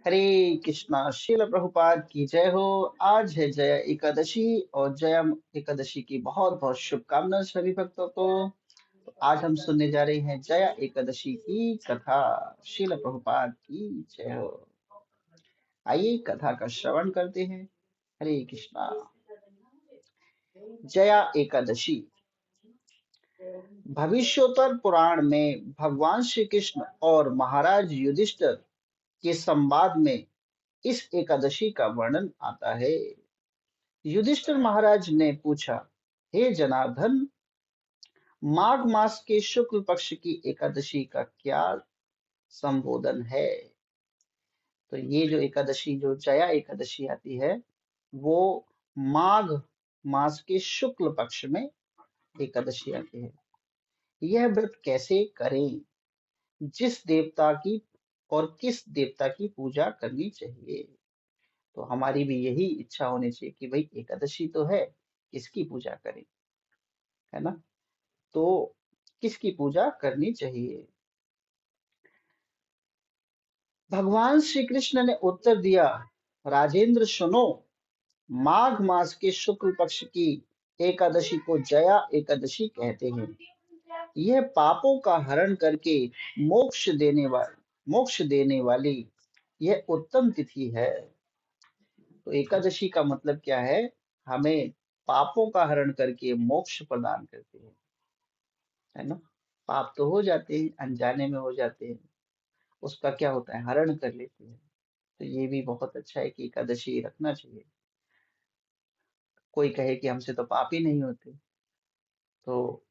हरे कृष्णा। श्रील प्रभुपाद की जय हो। आज है जया एकादशी और जया एकादशी की बहुत बहुत शुभकामनाएं सभी भक्तों को। तो आज हम सुनने जा रहे हैं जया एकादशी की कथा। श्रील प्रभुपाद की जय हो। आइए कथा का श्रवण करते हैं। हरे कृष्णा। जया एकादशी। भविष्योत्तर पुराण में भगवान श्री कृष्ण और महाराज युधिष्ठिर के संवाद में इस एकादशी का वर्णन आता है। युधिष्ठिर महाराज ने पूछा, हे जनार्दन, माघ मास के शुक्ल पक्ष की एकादशी का क्या संबोधन है? तो ये जो एकादशी, जो जया एकादशी आती है, वो माघ मास के शुक्ल पक्ष में एकादशी आती है। यह व्रत कैसे करें? जिस देवता की और किस देवता की पूजा करनी चाहिए? तो हमारी भी यही इच्छा होनी चाहिए कि भाई एकादशी तो है, किसकी पूजा करें, है ना? तो किसकी पूजा करनी चाहिए? भगवान श्री कृष्ण ने उत्तर दिया, राजेंद्र सुनो, माघ मास के शुक्ल पक्ष की एकादशी को जया एकादशी कहते हैं। यह पापों का हरण करके मोक्ष देने वाली यह उत्तम तिथि है। तो एकादशी का मतलब क्या है? हमें पापों का हरण करके मोक्ष प्रदान करती है ना? पाप तो हो जाते हैं, अनजाने में हो जाते हैं, उसका क्या होता है, हरण कर लेते हैं। तो ये भी बहुत अच्छा है कि एकादशी रखना चाहिए। कोई कहे कि हमसे तो पाप ही नहीं होते, तो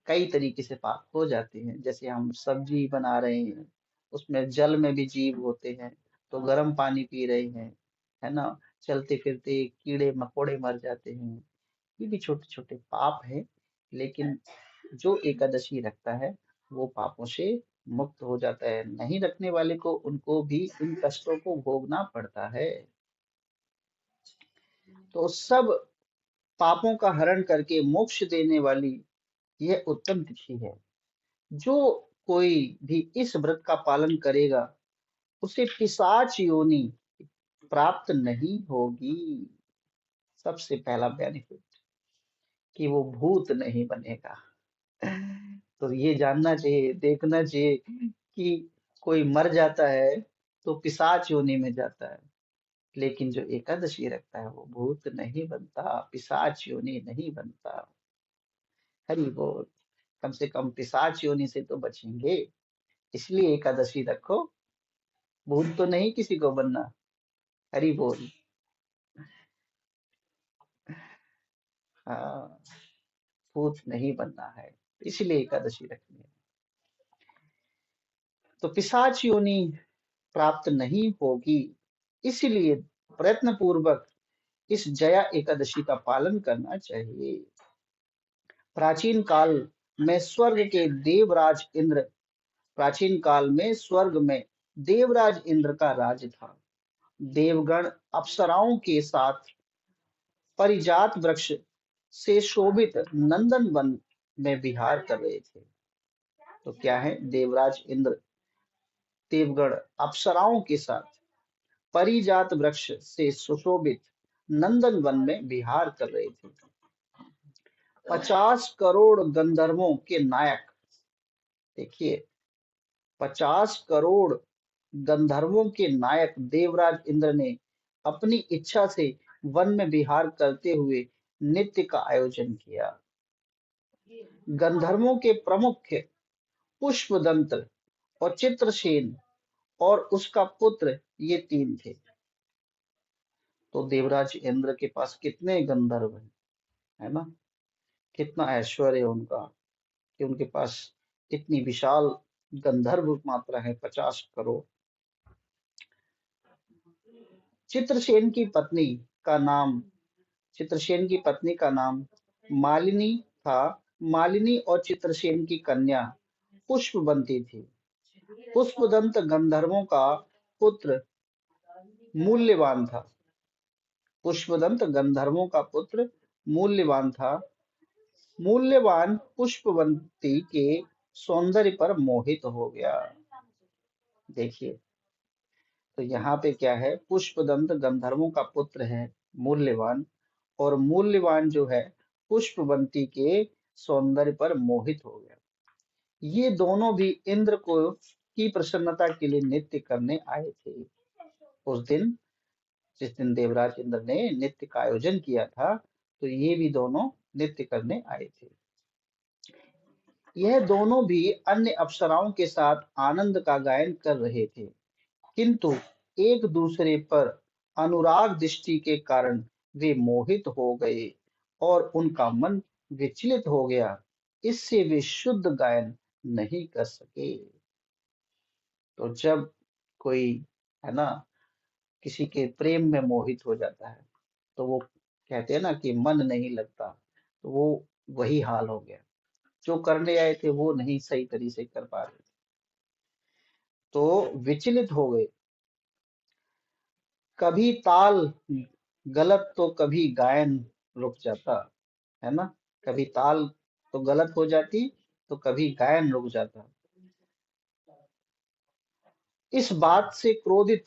कई तरीके से पाप हो जाते हैं। जैसे हम सब्जी बना रहे हैं, उसमें जल में भी जीव होते हैं, तो गर्म पानी पी रहे हैं, है ना? चलते फिरते कीड़े मकोड़े मर जाते हैं। ये भी छोटे छोटे पाप हैं। लेकिन जो एकादशी रखता है वो पापों से मुक्त हो जाता है। नहीं रखने वाले को, उनको भी इन कष्टों को भोगना पड़ता है। तो सब पापों का हरण करके मोक्ष देने वाली यह उत्तम तिथि है। जो कोई भी इस व्रत का पालन करेगा, उसे पिशाच योनि प्राप्त नहीं होगी। सबसे पहला बेनिफिट कि वो भूत नहीं बनेगा। तो ये जानना चाहिए, देखना चाहिए कि कोई मर जाता है तो पिशाच योनि में जाता है, लेकिन जो एकादशी रखता है वो भूत नहीं बनता, पिशाच योनि नहीं बनता। हरि बोल। कम से कम पिशाच योनि से तो बचेंगे, इसलिए एकादशी रखो। भूत तो नहीं किसी को बनना। हरि बोल। हाँ, भूत नहीं बनना है, इसलिए एकादशी रखनी है। तो पिशाच योनि प्राप्त नहीं होगी, इसलिए प्रयत्न पूर्वक इस जया एकादशी का पालन करना चाहिए। प्राचीन काल में स्वर्ग के देवराज इंद्र प्राचीन काल में स्वर्ग में देवराज इंद्र का राज था। देवगण अप्सराओं के साथ परिजात वृक्ष से शोभित नंदन वन में विहार कर रहे थे। तो क्या है, देवराज इंद्र देवगण अप्सराओं के साथ परिजात वृक्ष से सुशोभित नंदन वन में विहार कर रहे थे। 50 करोड़ गंधर्वों के नायक, देखिए, 50 करोड़ गंधर्वों के नायक देवराज इंद्र ने अपनी इच्छा से वन में विहार करते हुए नृत्य का आयोजन किया। गंधर्वों के प्रमुख पुष्पदंत और चित्रसेन और उसका पुत्र, ये तीन थे। तो देवराज इंद्र के पास कितने गंधर्व हैं, है ना? कितना ऐश्वर्य है उनका कि उनके पास इतनी विशाल गंधर्व मात्रा है, 50 करोड़। चित्रसेन की पत्नी का नाम चित्रसेन की पत्नी का नाम मालिनी था। मालिनी और चित्रसेन की कन्या पुष्पवंती थी। पुष्पदंत गंधर्वों का पुत्र मूल्यवान था। पुष्पदंत गंधर्वों का पुत्र मूल्यवान था। मूल्यवान पुष्पवंती के सौंदर्य पर मोहित हो गया। देखिए, तो यहाँ पे क्या है, पुष्पदंत गंधर्वों का पुत्र है, मूल्यवान, और मूल्यवान जो है पुष्पवंती के सौंदर्य पर मोहित हो गया। ये दोनों भी इंद्र को की प्रसन्नता के लिए नृत्य करने आए थे। उस दिन, जिस दिन देवराज इंद्र ने नृत्य का आयोजन किया था, तो ये भी दोनों नृत्य करने आए थे। यह दोनों भी अन्य अप्सराओं के साथ आनंद का गायन कर रहे थे, किंतु एक दूसरे पर अनुराग दृष्टि के कारण वे मोहित हो गए और उनका मन विचलित हो गया। इससे वे शुद्ध गायन नहीं कर सके। तो जब कोई, है ना, किसी के प्रेम में मोहित हो जाता है, तो वो कहते हैं ना कि मन नहीं लगता, तो वो वही हाल हो गया। जो करने आए थे वो नहीं सही तरीके से कर पा रहे थे, तो विचलित हो गए। कभी ताल गलत तो कभी गायन रुक जाता, है ना, कभी ताल तो गलत हो जाती, तो कभी गायन रुक जाता। इस बात से क्रोधित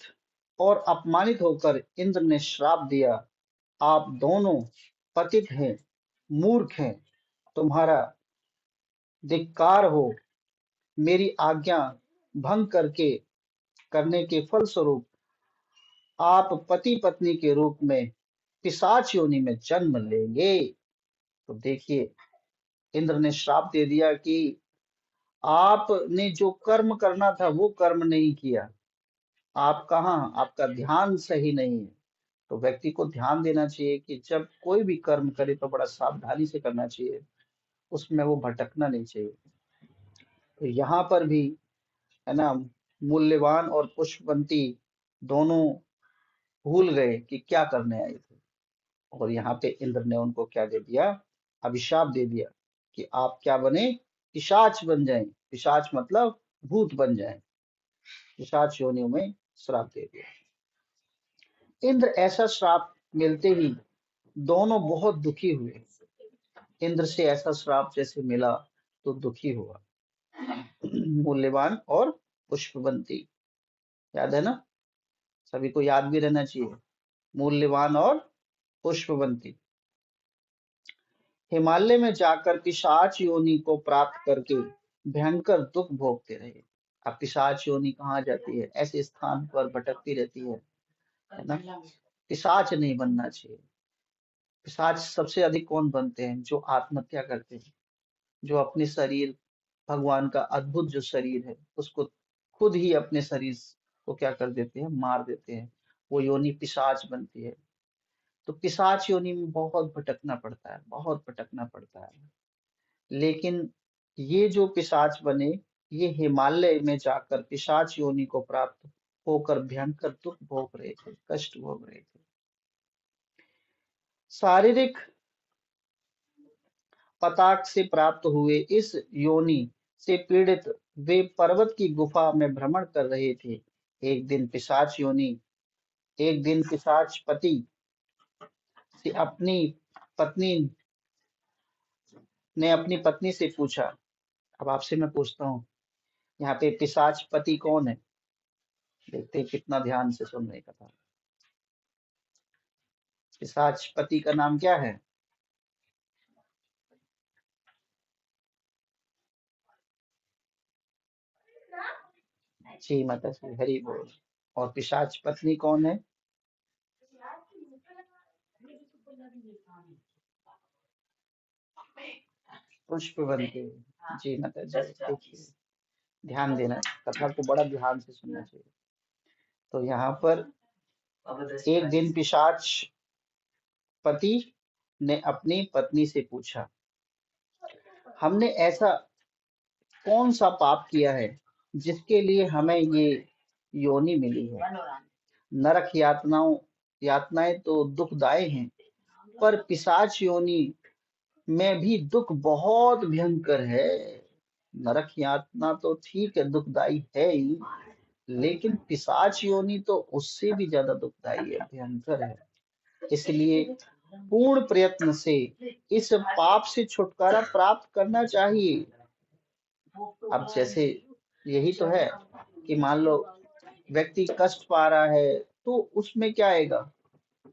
और अपमानित होकर इंद्र ने श्राप दिया, आप दोनों पतित हैं, मूर्ख हैं, तुम्हारा धिक्कार हो। मेरी आज्ञा भंग करने के फलस्वरूप आप पति पत्नी के रूप में पिशाच योनि में जन्म लेंगे। तो देखिए, इंद्र ने श्राप दे दिया कि आपने जो कर्म करना था वो कर्म नहीं किया, आप कहाँ, आपका ध्यान सही नहीं है। तो व्यक्ति को ध्यान देना चाहिए कि जब कोई भी कर्म करे तो बड़ा सावधानी से करना चाहिए, उसमें वो भटकना नहीं चाहिए। तो यहाँ पर भी, है ना, मूल्यवान और पुष्पवंती दोनों भूल गए कि क्या करने आए थे, और यहाँ पे इंद्र ने उनको क्या दे दिया, अभिशाप दे दिया कि आप क्या बने, पिशाच बन जाएं। पिशाच मतलब भूत बन जाएं, पिशाच योनियों में श्राप दे दिया। इंद्र ऐसा श्राप मिलते ही दोनों बहुत दुखी हुए। इंद्र से ऐसा श्राप जैसे मिला तो दुखी हुआ। मूल्यवान और पुष्पवंती, याद है ना, सभी को याद भी रहना चाहिए, मूल्यवान और पुष्पवंती हिमालय में जाकर पिशाच योनि को प्राप्त करके भयंकर दुख भोगते रहे। अब पिशाच योनि कहाँ जाती है, ऐसे स्थान पर भटकती रहती है ना। पिशाच नहीं बनना चाहिए। पिशाच सबसे अधिक कौन बनते हैं, जो आत्महत्या करते हैं, जो अपने शरीर, भगवान का अद्भुत जो शरीर है उसको खुद ही अपने शरीर को क्या कर देते हैं, मार देते हैं, वो योनि पिशाच बनती है। तो पिशाच योनि में बहुत भटकना पड़ता है, बहुत भटकना पड़ता है। लेकिन ये जो पिशाच बने, ये हिमालय में जाकर पिशाच योनि को प्राप्त होकर भयंकर दुख भोग रहे थे, कष्ट भोग रहे थे। शारीरिक पताक से प्राप्त हुए इस योनि से पीड़ित वे पर्वत की गुफा में भ्रमण कर रहे थे। एक दिन पिशाच योनि एक दिन पिशाच पति से अपनी पत्नी से पूछा। अब आपसे मैं पूछता हूँ, यहाँ पे पिशाच पति कौन है? देखते हैं कितना ध्यान से सुन रहे कथा। पिशाच पति का नाम क्या है? जी माता श्री, हरि बोल। और पिशाच पत्नी कौन है? पुष्पवंती। जी माता जी, देखिए, ध्यान देना, कथा को बड़ा ध्यान से सुनना चाहिए। तो यहाँ पर एक दिन पिशाच पति ने अपनी पत्नी से पूछा, हमने ऐसा कौन सा पाप किया है जिसके लिए हमें ये योनि मिली है? नरक यातनाएं तो दुखदायी हैं, पर पिशाच योनि में भी दुख बहुत भयंकर है। नरक यातना तो ठीक है, दुखदाई है ही, लेकिन पिशाच योनि तो उससे भी ज्यादा दुखदाई है, भयंकर है। इसलिए पूर्ण प्रयत्न से इस पाप से छुटकारा प्राप्त करना चाहिए। अब जैसे यही तो है कि मान लो व्यक्ति कष्ट पा रहा है, तो उसमें क्या आएगा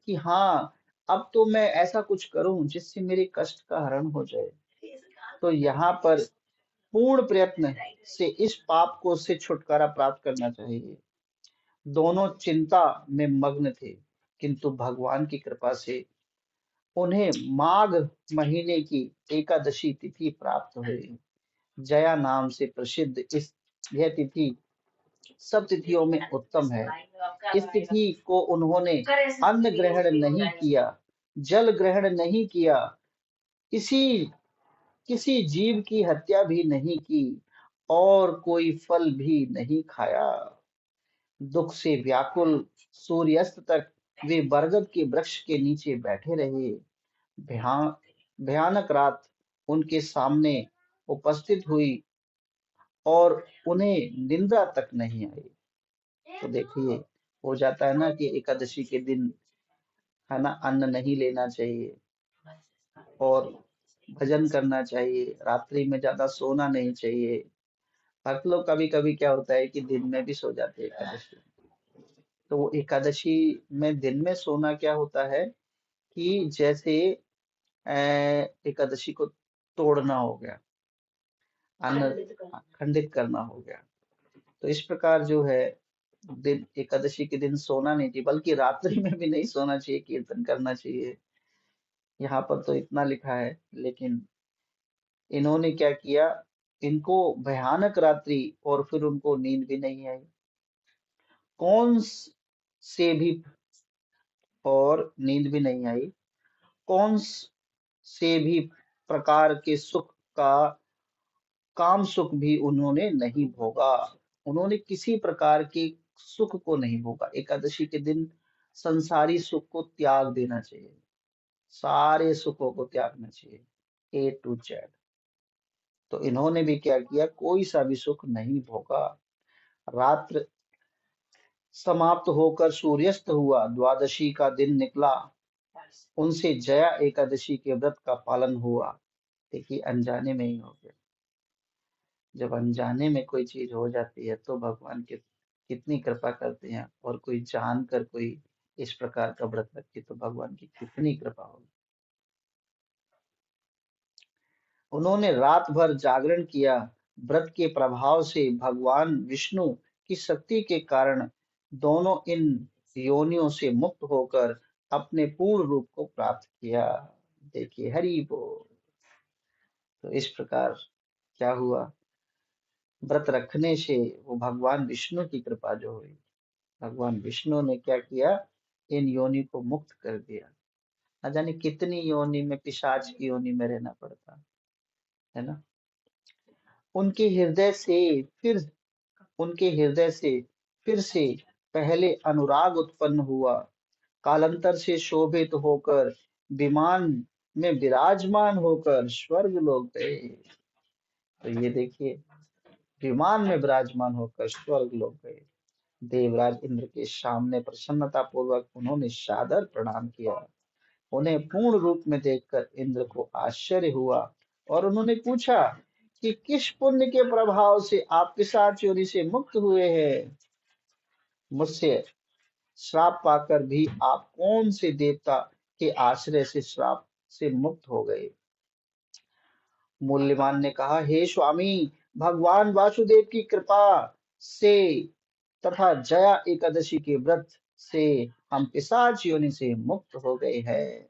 कि हाँ, अब तो मैं ऐसा कुछ करूं जिससे मेरे कष्ट का हरण हो जाए। तो यहाँ पर पूर्ण प्रयत्न से इस पाप को से छुटकारा प्राप्त करना चाहिए। दोनों चिंता में मग्न थे, किंतु भगवान की कृपा से उन्हें माघ महीने की एकादशी तिथि प्राप्त हुई। जया नाम से प्रसिद्ध यह तिथि सब तिथियों में उत्तम है। इस तिथि को उन्होंने अन्न ग्रहण नहीं किया, जल ग्रहण नहीं किया, किसी किसी जीव की हत्या भी नहीं की और कोई फल भी नहीं खाया। दुख से व्याकुल सूर्यास्त तक वे बरगद के वृक्ष के नीचे बैठे रहे। भया- भयानक रात उनके सामने उपस्थित हुई और उन्हें निंदा तक नहीं आई। तो देखिए, हो जाता है ना कि एकादशी के दिन, है ना, अन्न नहीं लेना चाहिए और भजन करना चाहिए, रात्रि में ज्यादा सोना नहीं चाहिए। भक्त लोग कभी कभी क्या होता है कि दिन में भी सो जाते हैं एकादशी में। तो वो एकादशी में दिन में सोना क्या होता है कि जैसे अ, एकादशी को तोड़ना हो गया, अन्न खंडित करना हो गया। तो इस प्रकार जो है, दिन एकादशी के दिन सोना नहीं चाहिए, बल्कि रात्रि में भी नहीं सोना चाहिए, कीर्तन करना चाहिए। यहाँ पर तो इतना लिखा है, लेकिन इन्होंने क्या किया, इनको भयानक रात्रि और फिर उनको नींद भी नहीं आई। कौन से भी और नींद भी नहीं आई, कौन से भी प्रकार के सुख का काम सुख भी उन्होंने नहीं भोगा। उन्होंने किसी प्रकार के सुख को नहीं भोगा। एकादशी के दिन संसारी सुख को त्याग देना चाहिए, सारे सुखों को त्यागना चाहिए, ए टू जेड। तो इन्होंने भी क्या किया, कोई सा भी सुख नहीं भोगा। रात्र समाप्त होकर सूर्यास्त हुआ, द्वादशी का दिन निकला। उनसे जया एकादशी के व्रत का पालन हुआ। देखिए, अनजाने में ही हो गया। जब अनजाने में कोई चीज हो जाती है तो भगवान के कितनी कृपा करते हैं, और कोई जानकर कोई इस प्रकार का व्रत रखे तो भगवान की कितनी कृपा होगी। उन्होंने रात भर जागरण किया। व्रत के प्रभाव से भगवान विष्णु की शक्ति के कारण दोनों इन योनियों से मुक्त होकर अपने पूर्ण रूप को प्राप्त किया। देखिए, हरि बोल। तो इस प्रकार क्या हुआ, व्रत रखने से वो भगवान विष्णु की कृपा जो हुई, भगवान विष्णु ने क्या किया, इन योनि को मुक्त कर दिया। न जाने कितनी योनि में, पिशाच की योनि में रहना पड़ता है ना। उनके हृदय से फिर उनके हृदय से फिर से पहले अनुराग उत्पन्न हुआ। कालांतर से शोभित होकर विमान में विराजमान होकर स्वर्ग लोग गए। तो ये देखिए, विमान में विराजमान होकर स्वर्ग लोग गए। देवराज इंद्र के सामने प्रसन्नता पूर्वक उन्होंने सादर प्रणाम किया। उन्हें पूर्ण रूप में देखकर इंद्र को आश्चर्य हुआ और उन्होंने पूछा कि किस पुण्य के प्रभाव से आप पिशाच योनि से मुक्त हुए हैं। मुझसे श्राप पाकर भी आप कौन से देवता के आश्रय से श्राप से मुक्त हो गए। मूल्यवान ने कहा, हे स्वामी, भगवान वासुदेव की कृपा से तथा जया एकादशी के व्रत से हम पिशाच योनि से मुक्त हो गए हैं।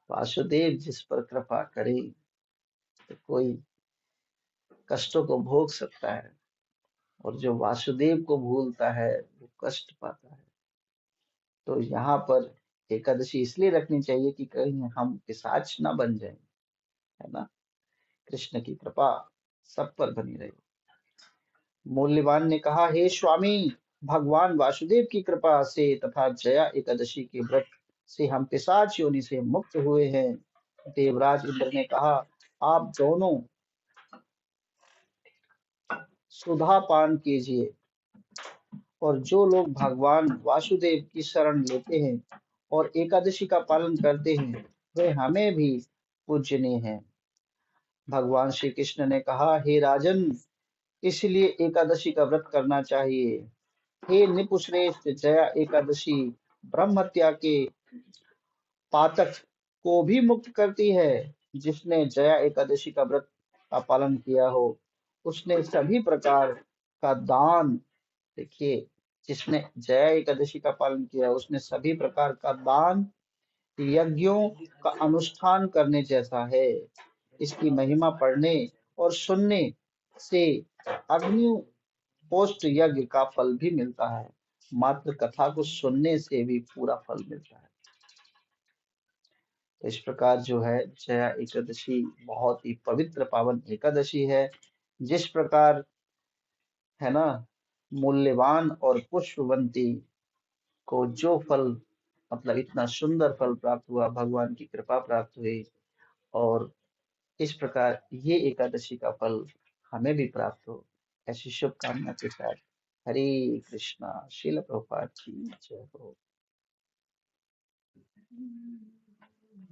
वासुदेव जिस पर कृपा करे तो कोई कष्टों को भोग सकता है, और जो वासुदेव को भूलता है वो कष्ट पाता है। तो यहाँ पर एकादशी इसलिए रखनी चाहिए कि कहीं हम पिशाच ना बन जाएं, है ना। कृष्ण की कृपा सब पर बनी रहे। मूल्यवान ने कहा, हे स्वामी, भगवान वासुदेव की कृपा से तथा जया एकादशी के व्रत से हम पिशाच योनि से मुक्त हुए हैं। देवराज इंद्र ने कहा, आप दोनों सुधा पान कीजिए, और जो लोग भगवान वासुदेव की शरण लेते हैं और एकादशी का पालन करते हैं वे हमें भी पूजनीय हैं। भगवान श्री कृष्ण ने कहा, हे राजन, इसलिए एकादशी का व्रत करना चाहिए। हे निपुश्रेष्ठ, जया एकादशी ब्रह्म हत्या के पातक को भी मुक्त करती है। जिसने जया एकादशी का व्रत का पालन किया हो, उसने सभी प्रकार का दान, देखिए, जिसने जया एकादशी का पालन किया, उसने सभी प्रकार का दान, यज्ञों का अनुष्ठान करने जैसा है। इसकी महिमा पढ़ने और सुनने से अग्नि पोस्ट यज्ञ का फल भी मिलता है। मात्र कथा को सुनने से भी पूरा फल मिलता है। तो इस प्रकार जो है जया एकादशी बहुत ही पवित्र पावन एकादशी है। जिस प्रकार, है ना, मूल्यवान और पुष्पवंती को जो फल, मतलब इतना सुंदर फल प्राप्त हुआ, भगवान की कृपा प्राप्त हुई, और इस प्रकार ये एकादशी का फल हमें भी प्राप्त हो, ऐसी शुभकामना के साथ हरे कृष्णा। श्रील प्रभुपाद की जय हो।